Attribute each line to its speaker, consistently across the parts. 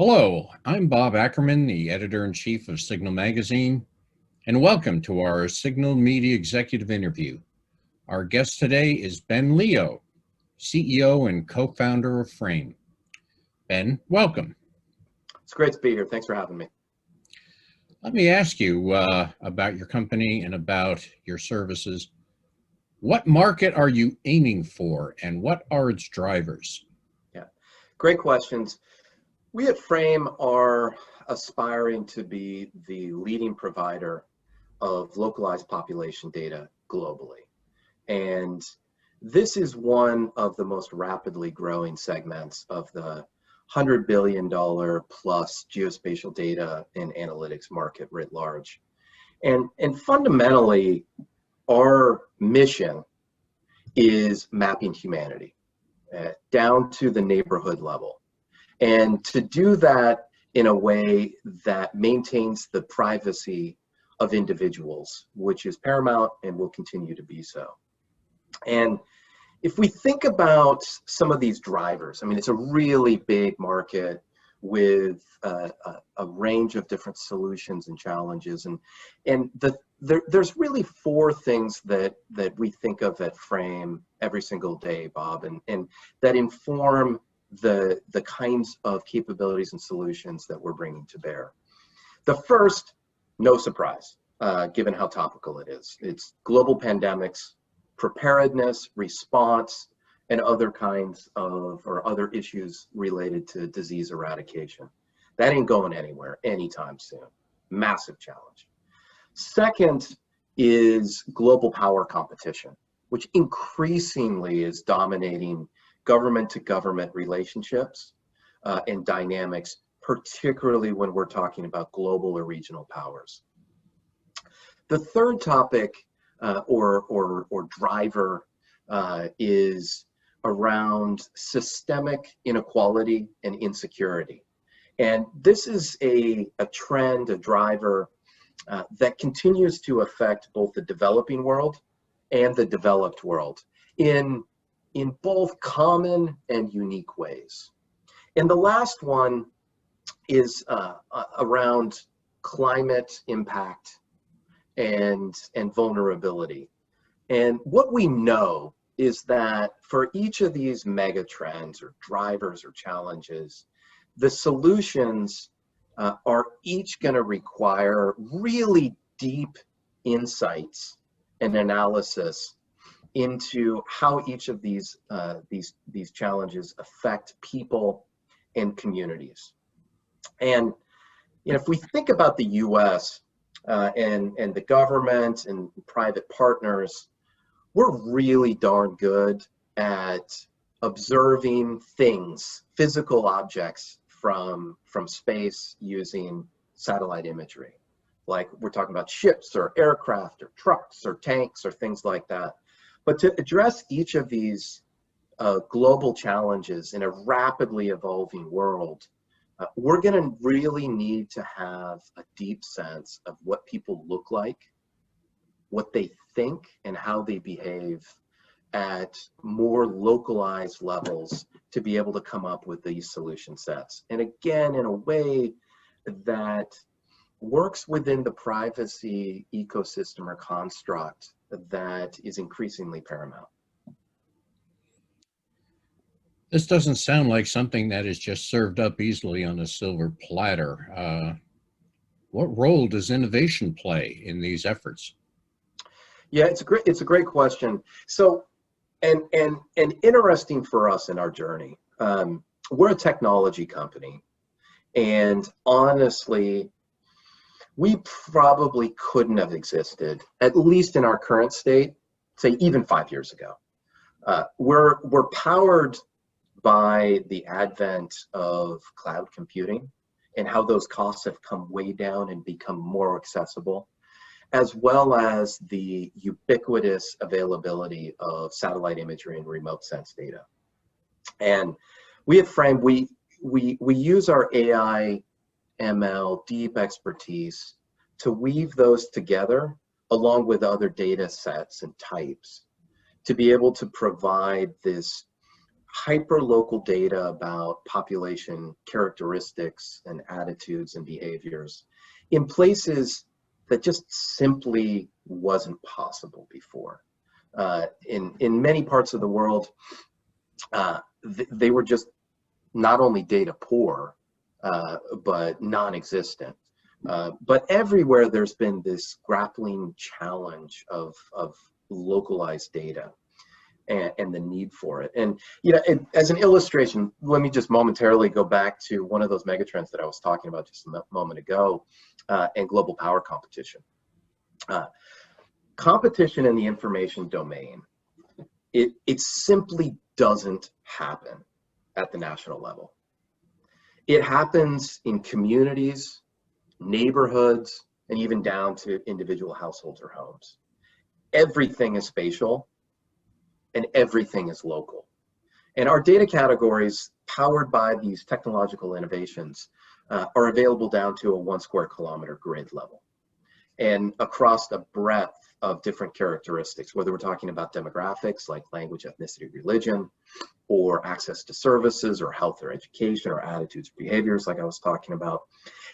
Speaker 1: Hello, I'm Bob Ackerman, the editor-in-chief of Signal Magazine, and welcome to our Signal Media Executive Interview. Our guest today is Ben Leo, CEO and co-founder of Fraym. Ben, welcome.
Speaker 2: It's great to be here. Thanks for having me.
Speaker 1: Let me ask you about your company and about your services. What market are you aiming for, and what are its drivers?
Speaker 2: Yeah, great questions. We at Fraym are aspiring to be the leading provider of localized population data globally. And this is one of the most rapidly growing segments of the $100 billion plus geospatial data and analytics market writ large. And fundamentally, our mission is mapping humanity down to the neighborhood level. And to do that in a way that maintains the privacy of individuals, which is paramount and will continue to be so. And if we think about some of these drivers, I mean, it's a really big market with a range of different solutions and challenges. And there's really four things that we think of at Fraym every single day, Bob, and that inform the kinds of capabilities and solutions that we're bringing to bear. The first, no surprise, given how topical it is. It's global pandemics, preparedness, response, and other kinds of, or other issues related to disease eradication. That ain't going anywhere anytime soon. Massive challenge. Second is global power competition, which increasingly is dominating government to government relationships and dynamics, particularly when we're talking about global or regional powers. The third topic or driver is around systemic inequality and insecurity. And this is a trend, a driver that continues to affect both the developing world and the developed world in both common and unique ways. And the last one is around climate impact and vulnerability. And what we know is that for each of these mega trends or drivers or challenges, the solutions are each going to require really deep insights and analysis into how each of these challenges affect people and communities. And if we think about the U.S. And the government and private partners, we're really darn good at observing things, physical objects from space using satellite imagery. Like we're talking about ships or aircraft or trucks or tanks or things like that. But to address each of these global challenges in a rapidly evolving world, we're going to really need to have a deep sense of what people look like, what they think, and how they behave at more localized levels to be able to come up with these solution sets. And again, in a way that works within the privacy ecosystem or construct that is increasingly paramount.
Speaker 1: This doesn't sound like something that is just served up easily on a silver platter. What role does innovation play in these efforts?
Speaker 2: Yeah, it's a great question. So, and interesting for us in our journey. We're a technology company, and honestly, we probably couldn't have existed, at least in our current state, say even 5 years ago. We're powered by the advent of cloud computing and how those costs have come way down and become more accessible, as well as the ubiquitous availability of satellite imagery and remote sense data. And we at Fraym, we use our AI ML deep expertise to weave those together along with other data sets and types to be able to provide this hyper-local data about population characteristics and attitudes and behaviors in places that just simply wasn't possible before. In many parts of the world, they were just not only data poor, but non-existent. But everywhere there's been this grappling challenge of localized data and the need for it. And as an illustration, let me just momentarily go back to one of those megatrends that I was talking about just a moment ago, and global power competition. Competition in the information domain, it simply doesn't happen at the national level. It happens in communities, neighborhoods, and even down to individual households or homes. Everything is spatial and everything is local. And our data categories powered by these technological innovations are available down to a 1 square kilometer grid level and across a breadth of different characteristics, whether we're talking about demographics like language, ethnicity, religion, or access to services or health or education or attitudes or behaviors like I was talking about.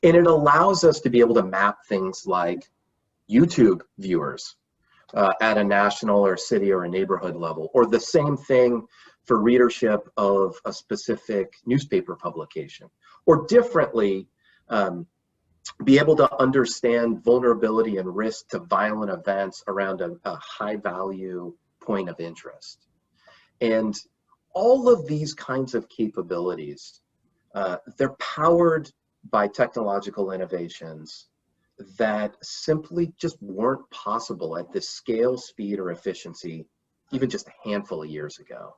Speaker 2: And it allows us to be able to map things like YouTube viewers at a national or city or a neighborhood level, or the same thing for readership of a specific newspaper publication, or differently, be able to understand vulnerability and risk to violent events around a high value point of interest. And all of these kinds of capabilities, they're powered by technological innovations that simply just weren't possible at this scale, speed, or efficiency even just a handful of years ago.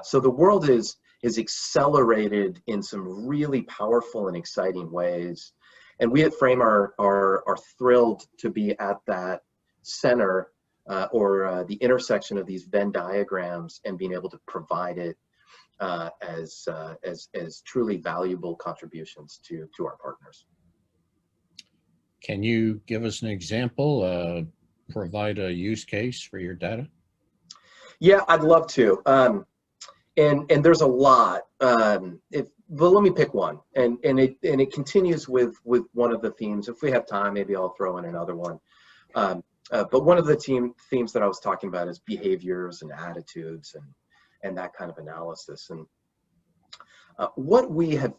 Speaker 2: So the world is accelerated in some really powerful and exciting ways. And we at Fraym are thrilled to be at that center or the intersection of these Venn diagrams and being able to provide it as truly valuable contributions to our partners.
Speaker 1: Can you give us an example, provide a use case for your data?
Speaker 2: Yeah, I'd love to. And there's a lot. But let me pick one, and it continues with one of the themes. If we have time, maybe I'll throw in another one. But one of the themes that I was talking about is behaviors and attitudes and that kind of analysis. And what we have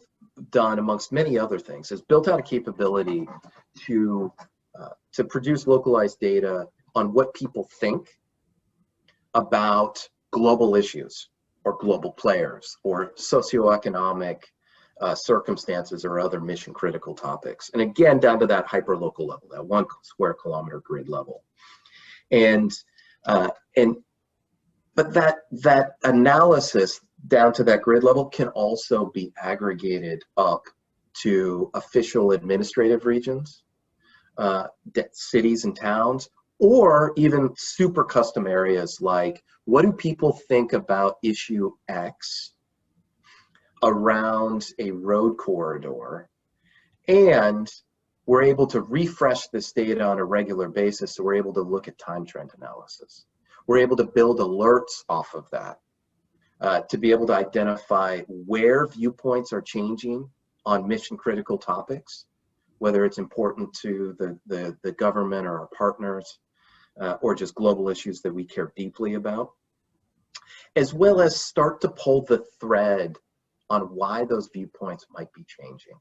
Speaker 2: done, amongst many other things, is built out a capability to produce localized data on what people think about global issues or global players or socioeconomic circumstances or other mission critical topics. And again, down to that hyperlocal level, that 1 square kilometer grid level. But that analysis down to that grid level can also be aggregated up to official administrative regions, cities and towns, or even super custom areas like, what do people think about issue X around a road corridor? And we're able to refresh this data on a regular basis, so we're able to look at time trend analysis. We're able to build alerts off of that to be able to identify where viewpoints are changing on mission critical topics, whether it's important to the government or our partners, or just global issues that we care deeply about, as well as start to pull the thread on why those viewpoints might be changing.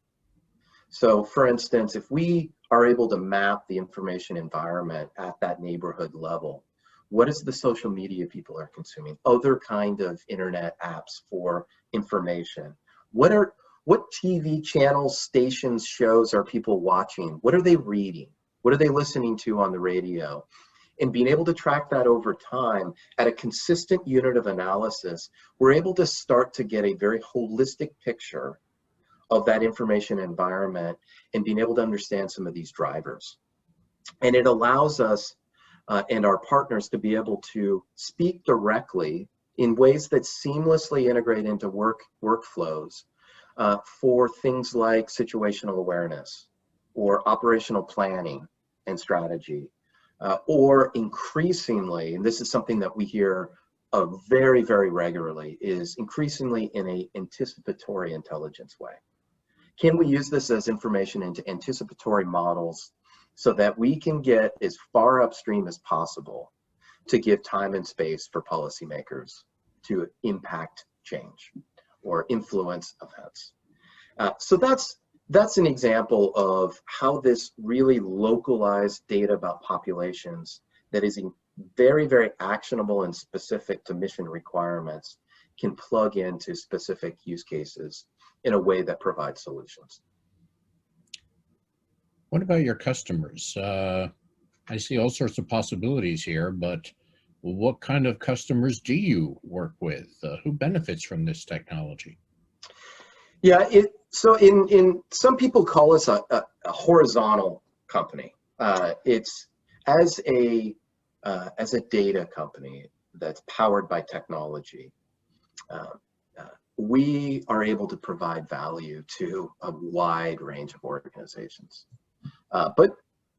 Speaker 2: So for instance, if we are able to map the information environment at that neighborhood level, what is the social media people are consuming? Other kind of internet apps for information. What TV channels, stations, shows are people watching? What are they reading? What are they listening to on the radio? And being able to track that over time at a consistent unit of analysis, we're able to start to get a very holistic picture of that information environment and being able to understand some of these drivers. And it allows us and our partners to be able to speak directly in ways that seamlessly integrate into workflows for things like situational awareness or operational planning and strategy. Or increasingly, and this is something that we hear very, very regularly is increasingly in a anticipatory intelligence way. Can we use this as information into anticipatory models so that we can get as far upstream as possible to give time and space for policymakers to impact change or influence events? So that's an example of how this really localized data about populations that is very, very actionable and specific to mission requirements can plug into specific use cases in a way that provides solutions.
Speaker 1: What about your customers? I see all sorts of possibilities here, but what kind of customers do you work with? Who benefits from this technology?
Speaker 2: Yeah, so in some people call us a horizontal company. It's as a data company that's powered by technology. We are able to provide value to a wide range of organizations, but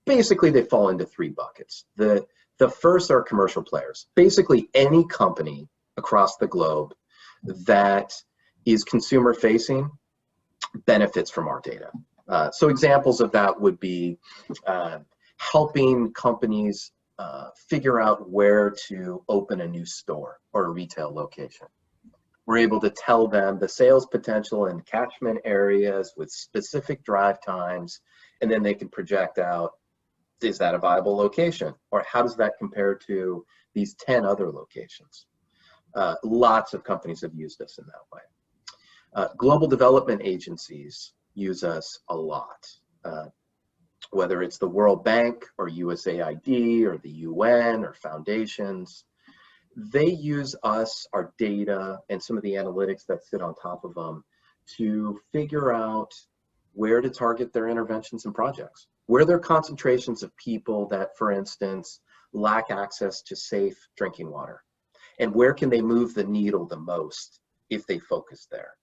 Speaker 2: basically they fall into three buckets. The first are commercial players. Basically any company across the globe that is consumer facing benefits from our data. So examples of that would be helping companies figure out where to open a new store or a retail location. We're able to tell them the sales potential in catchment areas with specific drive times, and then they can project out, is that a viable location? Or how does that compare to these 10 other locations? Lots of companies have used us in that way. Global development agencies use us a lot, whether it's the World Bank or USAID or the UN or foundations. They use us, our data, and some of the analytics that sit on top of them to figure out where to target their interventions and projects, where there are concentrations of people that, for instance, lack access to safe drinking water, and where can they move the needle the most if they focus there,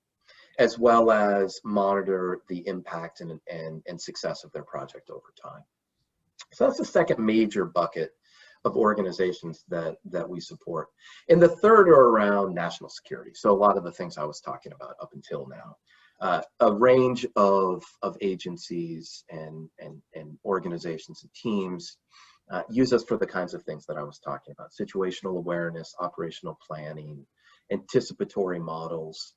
Speaker 2: as well as monitor the impact and success of their project over time. So that's the second major bucket of organizations that we support. And the third are around national security. So a lot of the things I was talking about up until now. A range of agencies and organizations and teams use us for the kinds of things that I was talking about: situational awareness, operational planning, anticipatory models,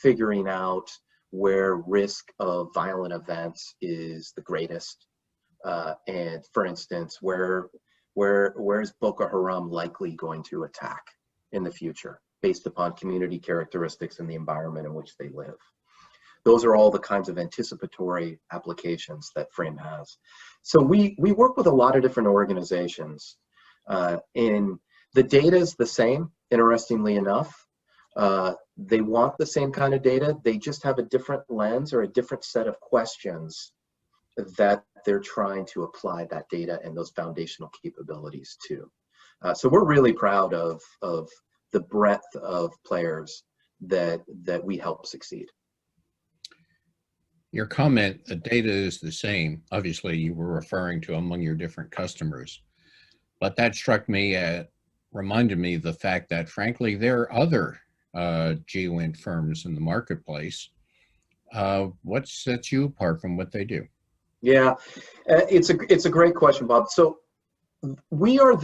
Speaker 2: figuring out where risk of violent events is the greatest. And for instance, where is Boko Haram likely going to attack in the future based upon community characteristics and the environment in which they live? Those are all the kinds of anticipatory applications that Fraym has. So we work with a lot of different organizations, and the data is the same, interestingly enough. They want the same kind of data, they just have a different lens or a different set of questions that they're trying to apply that data and those foundational capabilities to. So we're really proud of the breadth of players that we help succeed.
Speaker 1: Your comment, the data is the same. Obviously, you were referring to among your different customers, but that struck me, reminded me of the fact that, frankly, there are other GeoInt firms in the marketplace. What sets you apart from what they do?
Speaker 2: Yeah, it's a great question, Bob. So we are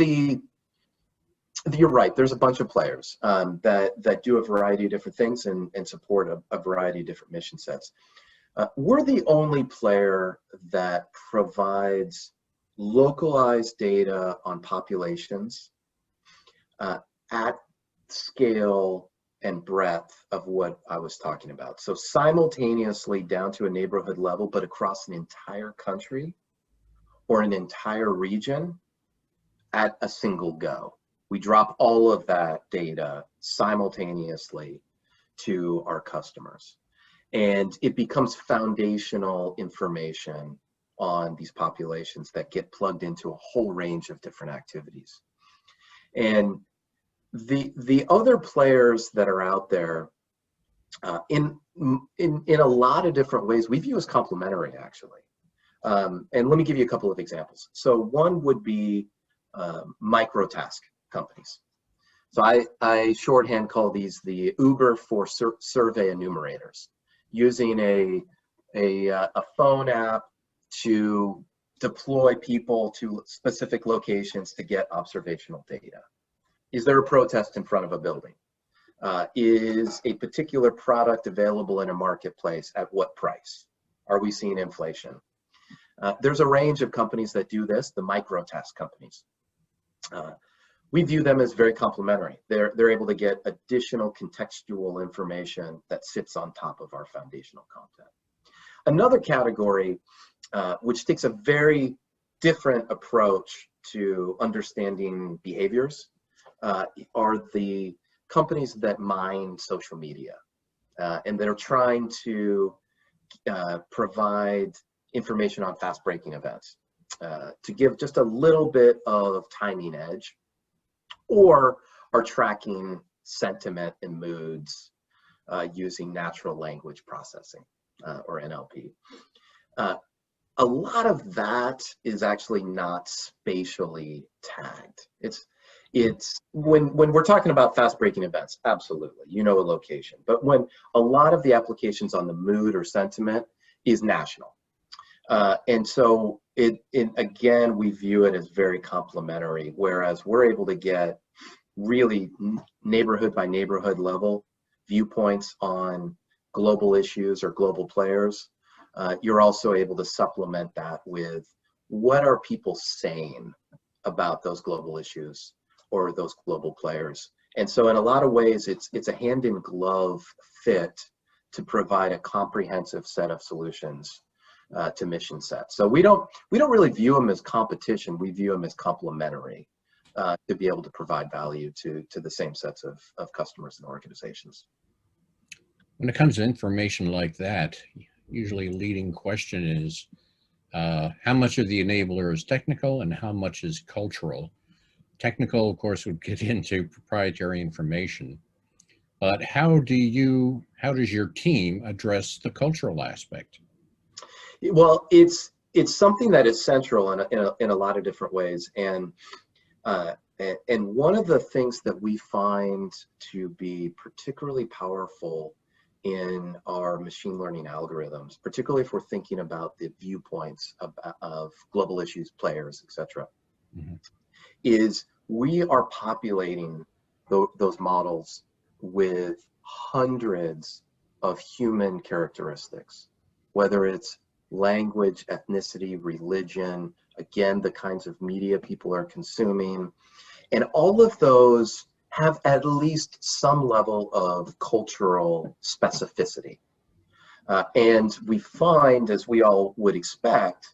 Speaker 2: you're right, there's a bunch of players that do a variety of different things and support a variety of different mission sets. We're the only player that provides localized data on populations at scale and breadth of what I was talking about. So simultaneously down to a neighborhood level, but across an entire country or an entire region at a single go. We drop all of that data simultaneously to our customers, and it becomes foundational information on these populations that get plugged into a whole range of different activities. And the other players that are out there, in a lot of different ways, we view as complementary, actually. And let me give you a couple of examples. So one would be microtask companies. So I shorthand call these the Uber for survey enumerators, using a phone app to deploy people to specific locations to get observational data. Is there a protest in front of a building? Is a particular product available in a marketplace at what price? Are we seeing inflation? There's a range of companies that do this, the micro test companies. We view them as very complementary. They're able to get additional contextual information that sits on top of our foundational content. Another category, which takes a very different approach to understanding behaviors, are the companies that mine social media, and they're trying to provide information on fast-breaking events to give just a little bit of timing edge, or are tracking sentiment and moods using natural language processing, or NLP. A lot of that is actually not spatially tagged. It's when we're talking about fast-breaking events, absolutely, you know a location. But when a lot of the applications on the mood or sentiment is national. And so again, we view it as very complementary, whereas we're able to get really neighborhood by neighborhood level viewpoints on global issues or global players. You're also able to supplement that with what are people saying about those global issues or those global players. And so in a lot of ways, it's a hand in glove fit to provide a comprehensive set of solutions to mission sets. So we don't really view them as competition. We view them as complementary to be able to provide value to the same sets of customers and organizations.
Speaker 1: When it comes to information like that, usually a leading question is how much of the enabler is technical and how much is cultural? Technical, of course, would get into proprietary information, but how does your team address the cultural aspect?
Speaker 2: Well, it's something that is central in a lot of different ways, and one of the things that we find to be particularly powerful in our machine learning algorithms, particularly if we're thinking about the viewpoints of global issues, players, etc., is we are populating those models with hundreds of human characteristics, whether it's language, ethnicity, religion, again, the kinds of media people are consuming, and all of those have at least some level of cultural specificity. And we find, as we all would expect,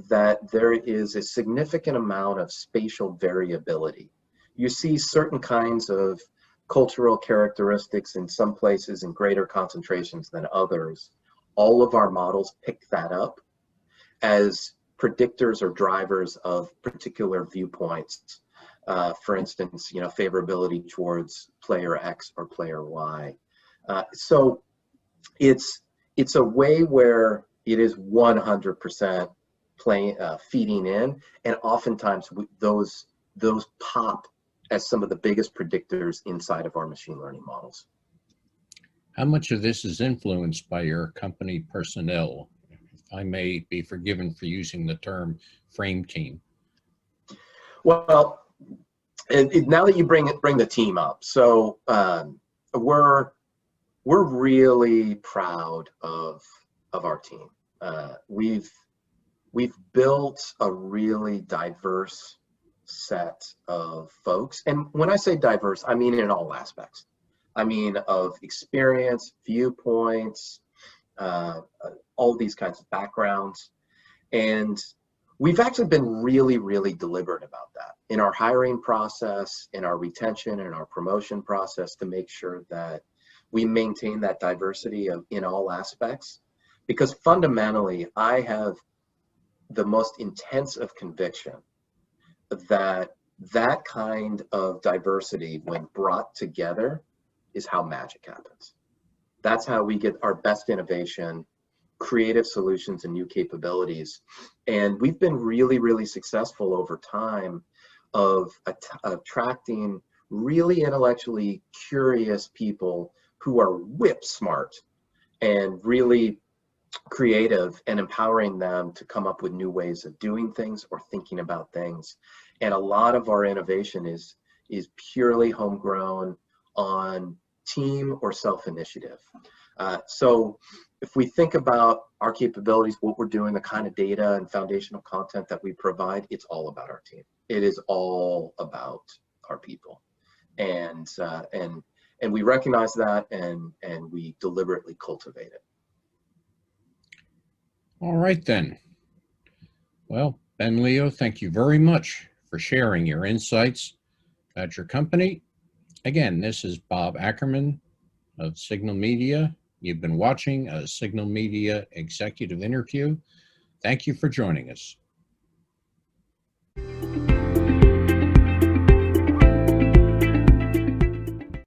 Speaker 2: that there is a significant amount of spatial variability. You see certain kinds of cultural characteristics in some places in greater concentrations than others. All of our models pick that up as predictors or drivers of particular viewpoints. For instance, favorability towards player X or player Y. So it's a way where it is 100% feeding in, and oftentimes those pop as some of the biggest predictors inside of our machine learning models.
Speaker 1: How much of this is influenced by your company personnel? If I may be forgiven for using the term Fraym team.
Speaker 2: Well, now that you bring the team up, so we're really proud of our team. We've built a really diverse set of folks, and when I say diverse, I mean in all aspects. I mean of experience, viewpoints, all these kinds of backgrounds, and we've actually been really, really deliberate about that in our hiring process, in our retention, and our promotion process to make sure that we maintain that diversity in all aspects. Because fundamentally, I have the most intense of conviction that kind of diversity, when brought together, is how magic happens. That's how we get our best innovation, creative solutions, and new capabilities. And we've been really, really successful over time of attracting really intellectually curious people who are whip smart and really creative, and empowering them to come up with new ways of doing things or thinking about things. And a lot of our innovation is purely homegrown on team or self-initiative. So if we think about our capabilities, what we're doing, the kind of data and foundational content that we provide, it's all about our team. It is all about our people. And we recognize that, and we deliberately cultivate it.
Speaker 1: All right then. Well, Ben Leo, thank you very much for sharing your insights at your company. Again, this is Bob Ackerman of Signal Media. You've been watching a Signal Media executive interview. Thank you for joining us.